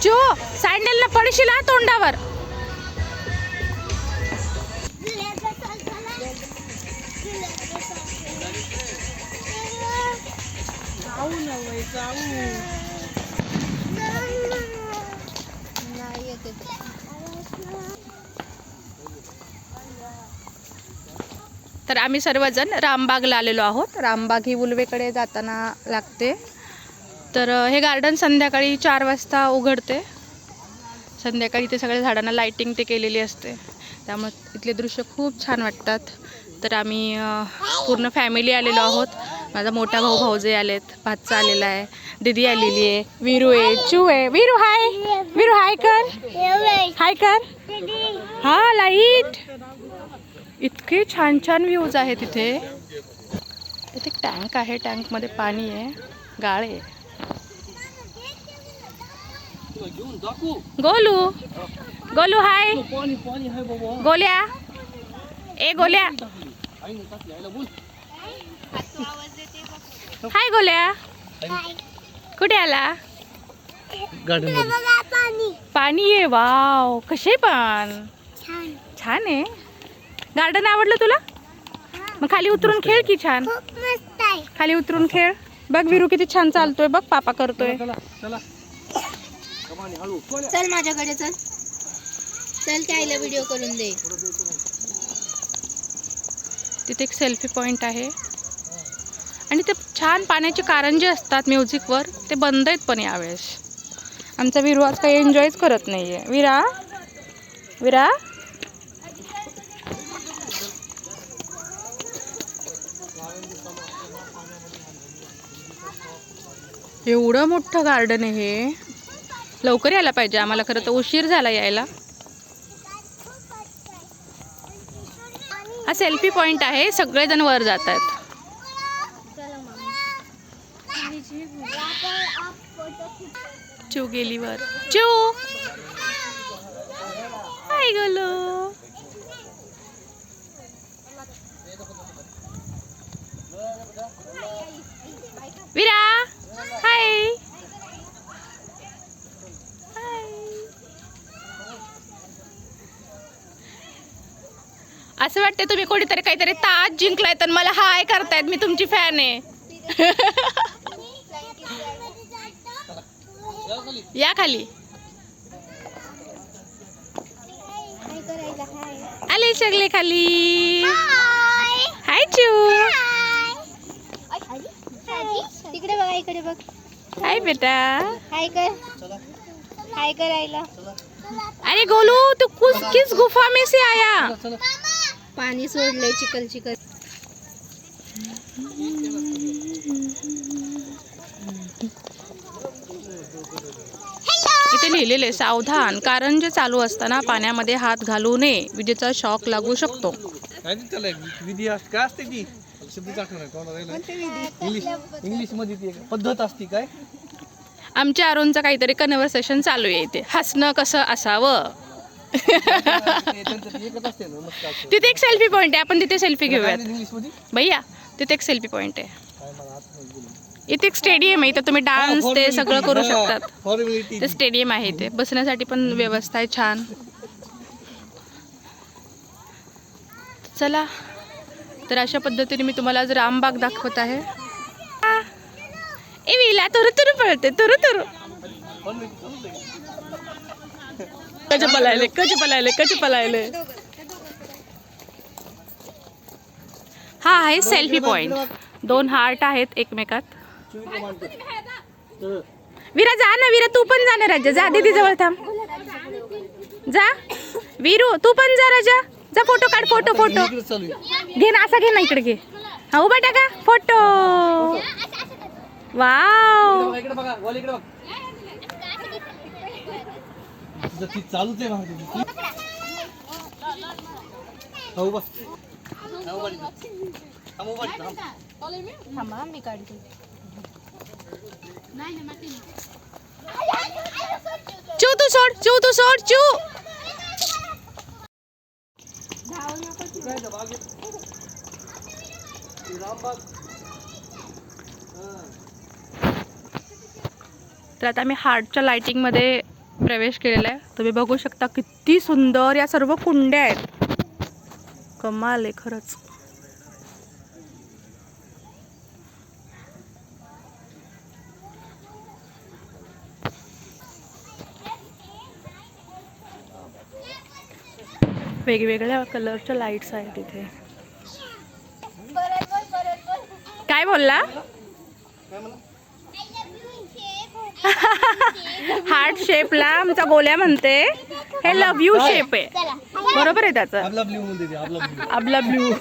चो सँडल न पडशील हा तोंडावर. तर आम्ही सर्वजण रामबागला आलेलो आहोत. रामबाग ही उलवेकडे जाताना लागते. तर हे गार्डन संध्याकाळी 4 वाजता उघडते. संध्याकाळी ते सगळ्या झाडांना लाइटिंग ते केलेली असते, त्यामुळे इथले दृश्य खूप छान वाटतात. तर आम्ही पूर्ण फॅमिली आलेलो आहोत. माझा मोठा भाऊ भाऊजे आलेत, भाचा आलेला आहे, दीदी आलेली आहे, विरू आहे, चू आहे. विरू हाय, विरू हाय कर, हाय कर. हा लाईट. इतके छान छान व्ह्यूज आहेत इथे. इथे टँक आहे, टँकमध्ये पाणी आहे, गाळ आहे. गोलू, गोलू हाय, गोल्या, ए गोल्या, हाय गोल्या. कुठे आला? पाणी आहे. वाव, कसे पण छान आहे. गार्डन आवडलं तुला? मग खाली उतरून खेळ की छान. खाली उतरून खेळ. बघ विरू किती छान चालतोय, बघ पापा करतोय. चल माझ्याकडे चल, चल की आईला व्हिडिओ करून दे. तिथे एक सेल्फी पॉइंट आहे आणि ते छान पाण्याचे कारंजे असतात म्युझिकवर, ते बंद आहेत पण यावेळेस. आमचा विरू आज काही एन्जॉयच करत नाहीये. विरा, विरा, एवढं मोठं गार्डन आहे हे. लवकर यायला पाहिजे आम्हाला, खरं तर उशीर झाला यायला. हा सेल्फी पॉइंट आहे, सगळेजण वर जात आहेत. चू गेली वर. चू, हाय गोलू. विरा, हाय. असं वाटतं तुम्ही कोणीतरी काहीतरी ताज जिंकलाय तर मला हाय करतायत. मी तुमची फॅन आहे. या खाली. आले सगळे खाली. हाय चू. तिकडे बघा, इकडे बघ. हाय बेटा. हाय कर, हाय कर आईला. अरे गोलू, तू किस गुफा में से आया? पाणी सोडलंय चिकल चिकल. इथे लिहिलेले आहे, सावधान, कारंजे चालू असताना पाण्यामध्ये हात घालू नये, विजेचा शॉक लागू शकतो. इंग्लिश मध्ये पद्धत असते काय? आमच्या अरुणचं काहीतरी कन्व्हर्सेशन चालू आहे इथे. हसणं कसं असावं. तिथे एक सेल्फी पॉइंट आहे, आपण तिथे सेल्फी घेऊयात भैया. तिथे एक सेल्फी पॉइंट आहे. इथे एक स्टेडियम आहे, इथे तुम्ही डान्स ते सगळं करू शकतात. ते स्टेडियम आहे, इथे बसण्यासाठी पण व्यवस्था आहे छान. चला, तर अशा पद्धतीने मी तुम्हाला आज रामबाग दाखवत आहे. ए विला, तुरु तुरु पळते, तुरु तुरु. कच पलायले, कच पलायले, कच पलायले. हा आहे सेल्फी पॉइंट. 2 हार्ट आहेत एकमेकात. विरा जा ना, विरा तू पण जा ना राजा. जा दीदी जवळ थांब. जा विरू, तू पण जा राजा. जा फोटो काढ, फोटो फोटो घे ना, असा घे ना, इकडे घे. हा उभा टाका फोटो. वाव, चालूच आहे. थांबा मी काढते. चू तू सोड, चू तू सोड, चू. तर आता आम्ही हार्टच्या लाइटिंगमध्ये प्रवेश केलेला आहे. तुम्ही बघू शकता किती सुंदर या सर्व कुंड्या आहेत. कमाल आहे खरंच. वेगवेगळ्या कलरच्या लाईट्स आहेत इथे. काय बोलला? हार्ट शेपला आमचा गोल्या म्हणते हे लव यू शेप आहे. बरोबर आहे त्याचं. आपला ब्ल्यू मध्ये आपला ब्ल्यू आपला ब्ल्यू.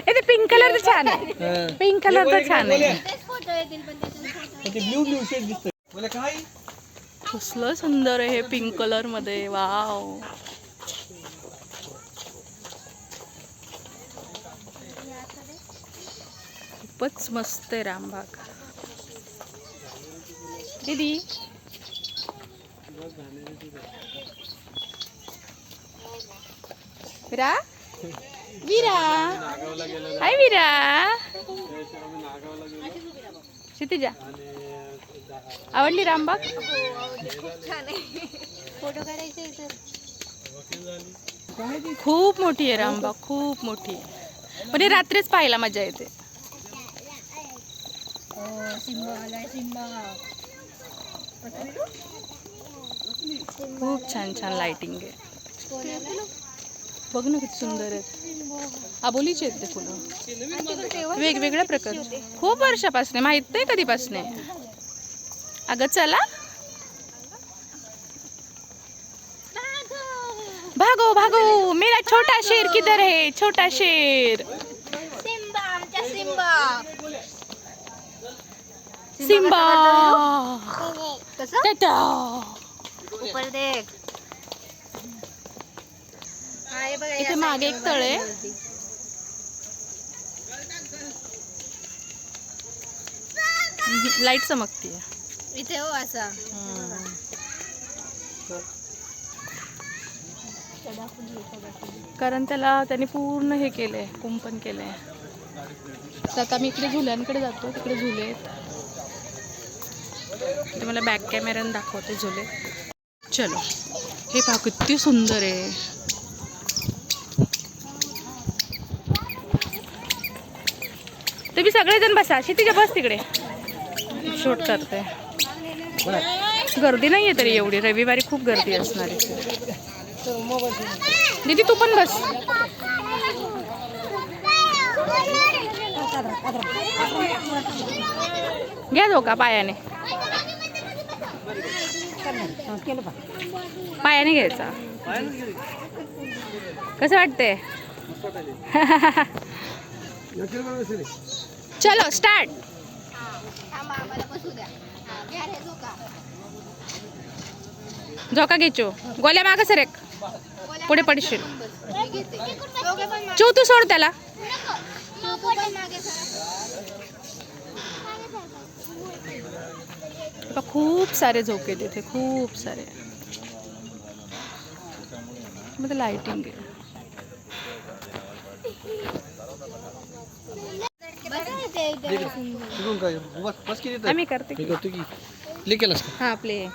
ते पिंक कलर तर छान आहे. पिंक कलर तर छान आहे. ते ब्ल्यू ब्ल्यू शेड दिसतोय. बोले काय कसलं सुंदर आहे हे पिंक कलर मध्ये. वाव. खूपच मस्त आहे रामबाग. दीदी विरा विरा हाय विरा. क्षितिजा आवडली रामबाग? फोटो काढायचे. खूप मोठी आहे रामबाग. खूप मोठी आहे. पण हे रात्रीच पाहायला मजा येते. सिंबा आलाय सिंबा. खूप छान छान लाइटिंग आहे. बघ ना किती सुंदर आहेत. आबोलीचे आहेत ते फुलं वेगवेगळ्या प्रकारचे. खूप वर्षापासून माहित नाही कधीपासून. अगं चला भागो भागो. मेरा छोटा शेर किधर है? छोटा शेर. सिंबा आमचा सिंबा. सिम्बा. कसं टाटा. ऊपर देख. इथे मागे एक तळ आहे. लाईट चमकतीये इथे हो असा. कारण त्यांनी पूर्ण हे केलंय, कुंपण केलंय. तर आता मी इकडे झुल्यांकडे जातो. तिकडे झुले आहेत. ते मला बॅक कॅमेऱ्याने दाखवते झुले. चलो हे पहा किती सुंदर आहे. तुम्ही सगळेजण बसा. क्षितिजा बस तिकडे. शूट करते. गर्दी नाहीये तरी एवढी. रविवारी खूप गर्दी असणार आहे. दीदी तू पण बस. घ्या धोका पायाने. पायाने घ्यायचा. कसं वाटतंय? चलो स्टार्ट. झोका घ्यायचो. गोल्या मागं सरक. पुढे पडशील. चो तू सोड त्याला. खूप सारे झोके तिथे. खूप सारे. मध्ये लाइटिंग आहे. आम्ही करते की. प्ले केलास का? हा प्ले.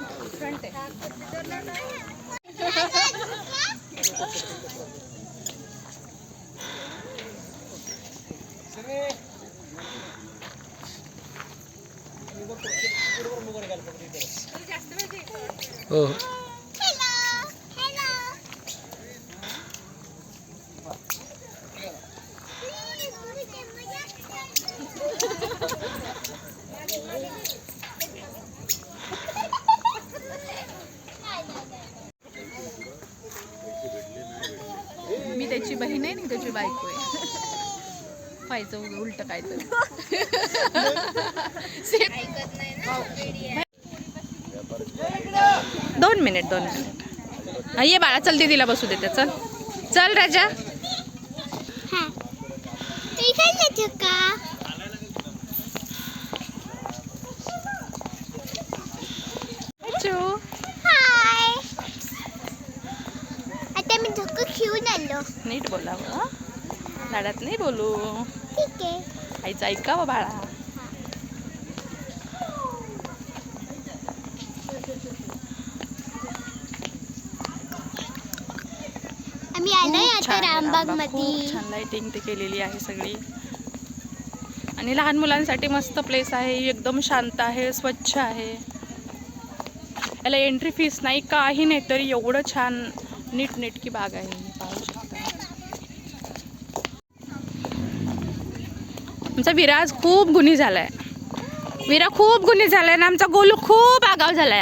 हो. मी त्याची बहीण आहे. त्याची बायको आहे. पाहायचं उलट काय तर. ऐकत नाही ना. 2 मिनिट. ये बाळा चल दीदीला बसू देते. चल चल राजा. आता मी झोका घेऊन आलो. नीट बोलावं. लाडात नाही बोलू. ठीक आहे. आईचं ऐकावं बाळा. आम्ही आलोय खूप आता छान आहे रामबाग रामबाग. खूप मध्ये. छान लाइटिंग ते केलेली आहे सगळी. आणि लहान मुलांसाठी मस्त प्लेस आहे. एकदम शांत आहे, स्वच्छ आहे. याला एंट्री फीस नाही, काही नाही, तरी एवढं छान नीटनेटकी बाग आहे. पाहू शकता. आमचा विराज खूप गुणी झालाय. विरा खूप गुणी झालाय आणि आमचा गोलू खूप आगाव झालाय.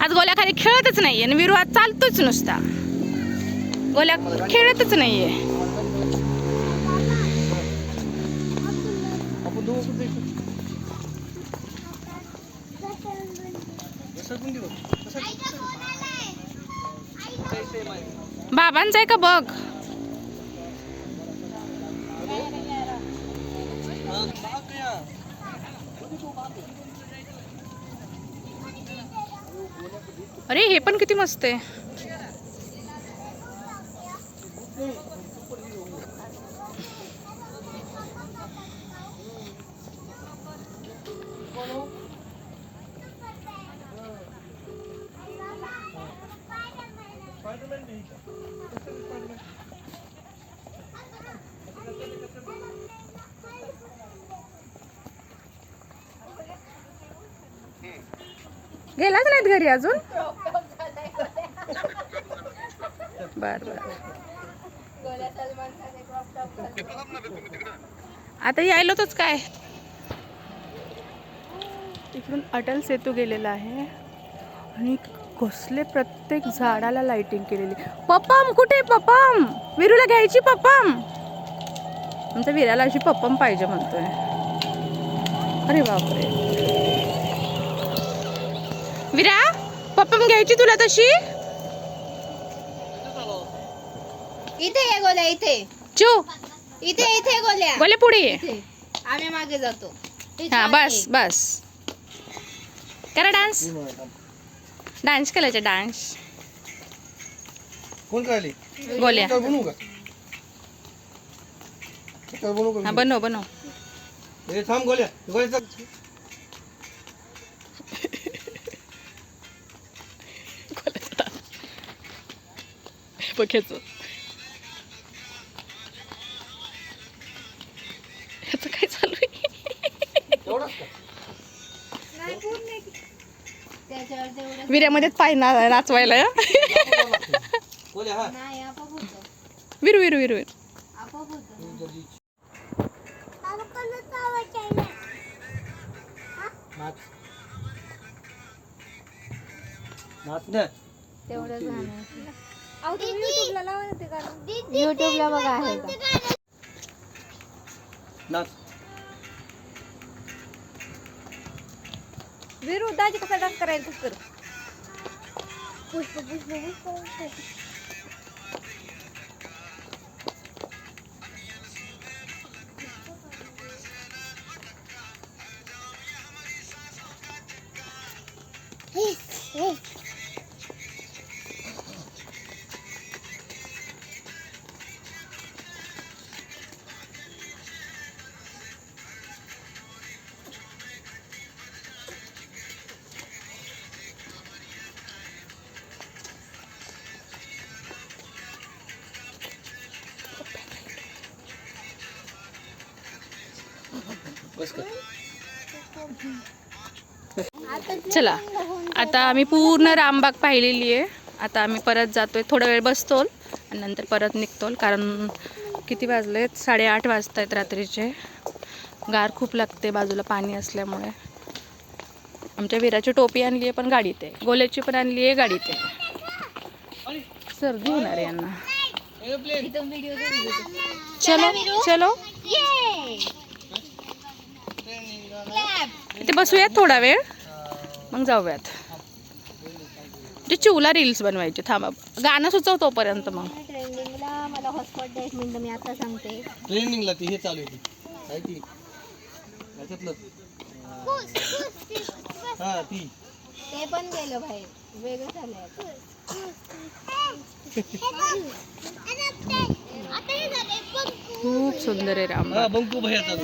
आज गोल्याखाली खेळतच नाहीये आणि विरू आज चालतोच नुसता. गोल्या खेळतच नाहीये. आपण दोघं कुठे जायचं? सरकून देऊ. बाबांचं आहे का बघ. अरे हे पण किती मस्त आहे. गेलाच नाहीत घरी अजून. बर बर. आता यायला तोच काय. इकडून अटल सेतू गेलेला आहे आणि कसले प्रत्येक झाडाला लाइटिंग केलेली. पप्पम कुठे पप्पम. विरूला घ्यायची पप्पम. आमच्या विराला अशी पप्पम पाहिजे म्हणतोय. अरे बापरे. विरा पप्पम घ्यायची तुला तशी. इथे ये गोल्या इथे. चू इथे इथे गोल्या. बोले पुढे ये. इथे. आम्ही मागे जातो. हे हा छान बस आहे. बस. करा डान्स. डान्स करायचा डान्स. कोण करायली? गोल्या. तर बनवू का? तर बनवू का? हा बनव बनव. ए थांब गोल्या. गोल्या चल. बघायचं. ह्याचं काय चालू आहे. एवढंच का? नाही पूर्ण आहे की. त्याच्यावर तेवढं विर्यामध्येच पाय नाचवायला. गोल्या हा. नाही आपोआप होतं. विरू विरू विरू विरू. आपोआप होतं. नाच. नाच ना. तेवढंच गाणं. युट्यूबला बघा आहे का. नाच. विरू दाजी कसा डान्स करायला तू कर. पुष्प पुष्प पुष्प. बस कर. चला आता आम्ही पूर्ण रामबाग पाहिलेली आहे. आता आम्ही परत जातोय. थोडा वेळ बसतो आणि नंतर परत निघतो. कारण किती वाजलेत 8:30 वाजत आहेत रात्रीचे. गार खूप लागते बाजूला पाणी असल्यामुळे. आमच्या विराची टोपी आणली आहे पण गाडीत आहे. गोल्याची पण आणली आहे गाडीत आहे. सर्दी होणार आहे यांना. चलो चलो इथे बसूयात थोडा वेळ मग जाऊयात. जे चिवला रील्स बनवायचे. थांबा गाणं सुचव तोपर्यंत. मग ट्रेंडिंगला मला हॉटस्पॉट द्या. 1 मिनिट मी आता सांगते. ट्रेनिंगला ती हे चालू आहे ती. काय ती? त्याच्यातलं. हा ती. ते पण गेलं बाहेर. वेगळं झालंय. खूप सुंदर आहे रामबाग. हा बंकू भैया चालू.